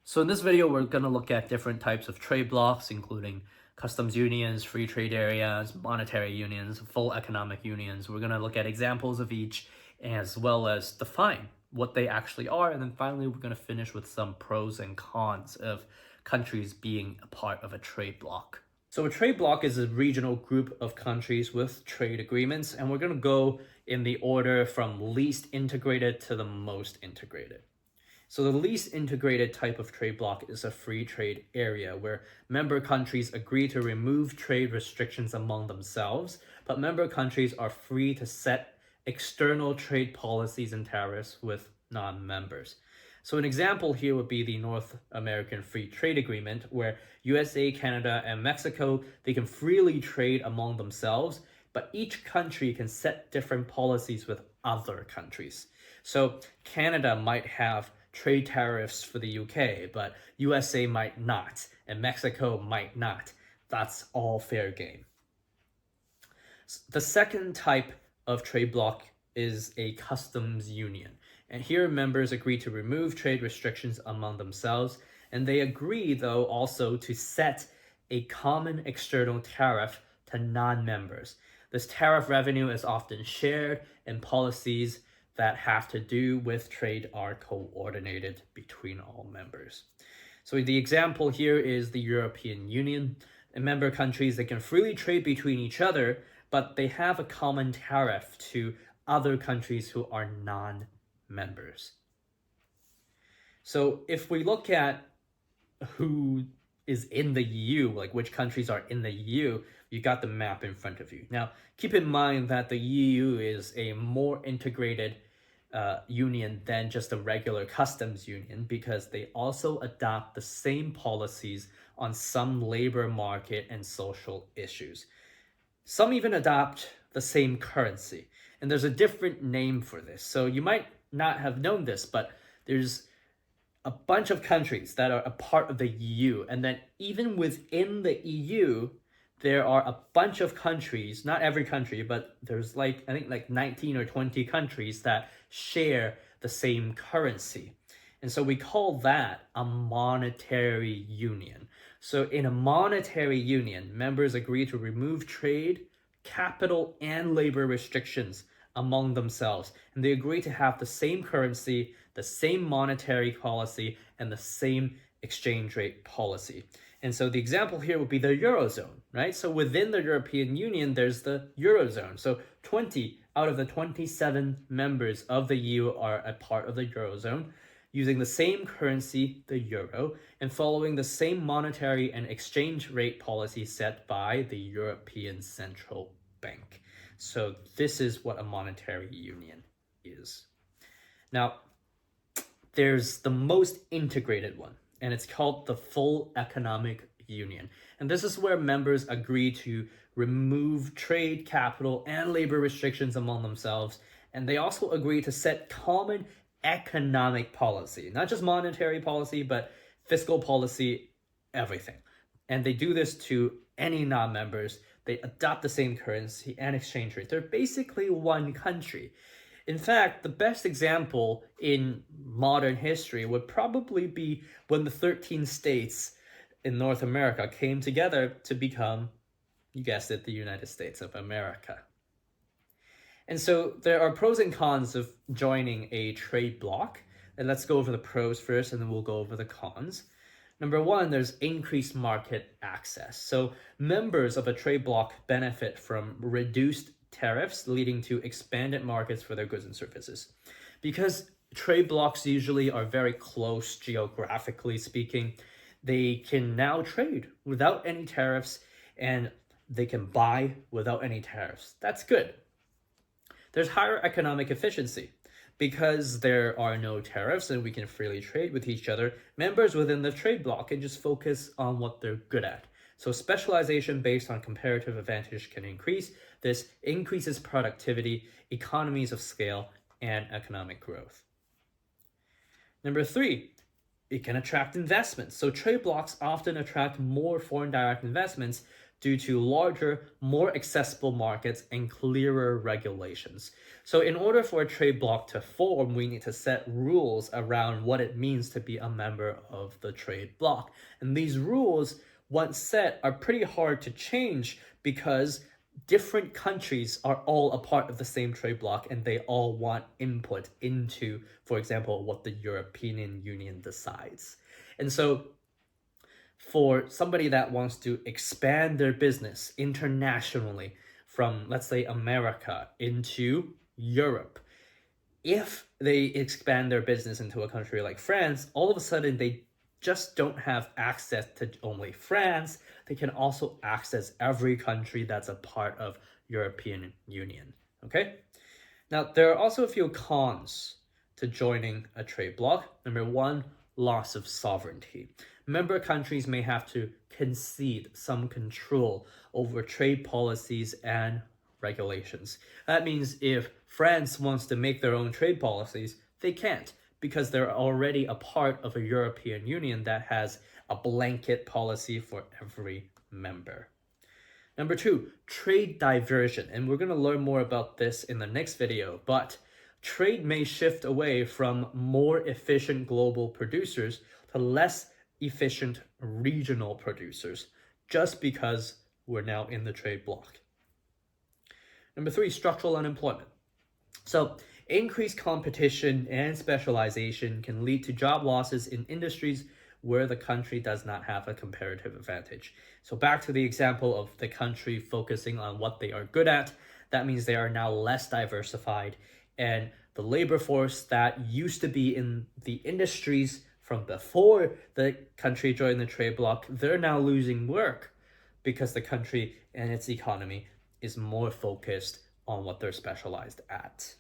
So in this video, we're going to look at different types of trade blocs, including customs unions, free trade areas, monetary unions, full economic unions. We're going to look at examples of each as well as define what they actually are. And then finally, we're going to finish with some pros and cons of countries being a part of a trade bloc. So a trade bloc is a regional group of countries with trade agreements, and we're going to go in the order from least integrated to the most integrated. So the least integrated type of trade bloc is a free trade area where member countries agree to remove trade restrictions among themselves, but member countries are free to set external trade policies and tariffs with non-members. So an example here would be the North American Free Trade Agreement, where USA, Canada, and Mexico, they can freely trade among themselves, but each country can set different policies with other countries. So Canada might have trade tariffs for the UK, but USA might not, and Mexico might not. That's all fair game. The second type of trade bloc is a customs union. And here members agree to remove trade restrictions among themselves, and they agree, though, also to set a common external tariff to non-members. This tariff revenue is often shared, and policies that have to do with trade are coordinated between all members. So the example here is the European Union. And member countries, they can freely trade between each other, but they have a common tariff to other countries who are non-members. So if we look at who is in the EU, like which countries are in the EU, you got the map in front of you. Now, keep in mind that the EU is a more integrated union than just a regular customs union, because they also adopt the same policies on some labor market and social issues. Some even adopt the same currency, and there's a different name for this. So you might not have known this, but there's a bunch of countries that are a part of the EU, and then even within the EU, there are a bunch of countries, not every country, but there's I think 19 or 20 countries that share the same currency. And so we call that a monetary union. So in a monetary union, members agree to remove trade, capital, and labor restrictions among themselves. And they agree to have the same currency, the same monetary policy, and the same exchange rate policy. And so the example here would be the Eurozone, right? So within the European Union, there's the Eurozone. So 20 out of the 27 members of the EU are a part of the Eurozone, using the same currency, the euro, and following the same monetary and exchange rate policy set by the European Central Bank. So this is what a monetary union is. Now, there's the most integrated one, and it's called the full economic union. And this is where members agree to remove trade, capital, and labor restrictions among themselves. And they also agree to set common economic policy, not just monetary policy, but fiscal policy, everything. And they do this to any non-members. They adopt the same currency and exchange rate. They're basically one country. In fact, the best example in modern history would probably be when the 13 states in North America came together to become, you guessed it, the United States of America. And so there are pros and cons of joining a trade bloc. And let's go over the pros first, and then we'll go over the cons. Number one, there's increased market access. So members of a trade bloc benefit from reduced tariffs, leading to expanded markets for their goods and services. Because trade blocs usually are very close geographically speaking, they can now trade without any tariffs, and they can buy without any tariffs. That's good. There's higher economic efficiency. Because there are no tariffs and we can freely trade with each other, members within the trade bloc can just focus on what they're good at. So specialization based on comparative advantage can increase. This increases productivity, economies of scale, and economic growth. Number three, it can attract investments. So trade blocs often attract more foreign direct investments due to larger, more accessible markets and clearer regulations. So in order for a trade bloc to form, we need to set rules around what it means to be a member of the trade bloc. And these rules, once set, are pretty hard to change because different countries are all a part of the same trade bloc and they all want input into, for example, what the European Union decides. And so for somebody that wants to expand their business internationally from, let's say, America into Europe, if they expand their business into a country like France, all of a sudden they just don't have access to only France. They can also access every country that's a part of European Union. Okay? Now, there are also a few cons to joining a trade bloc. Number one, loss of sovereignty. Member countries may have to concede some control over trade policies and regulations. That means if France wants to make their own trade policies, they can't because they're already a part of a European Union that has a blanket policy for every member. Number two, trade diversion. And we're going to learn more about this in the next video, but trade may shift away from more efficient global producers to less efficient regional producers just because we're now in the trade bloc. Number three, structural unemployment. So increased competition and specialization can lead to job losses in industries where the country does not have a comparative advantage. So back to the example of the country focusing on what they are good at, that means they are now less diversified, and the labor force that used to be in the industries from before the country joined the trade bloc, they're now losing work because the country and its economy is more focused on what they're specialized at.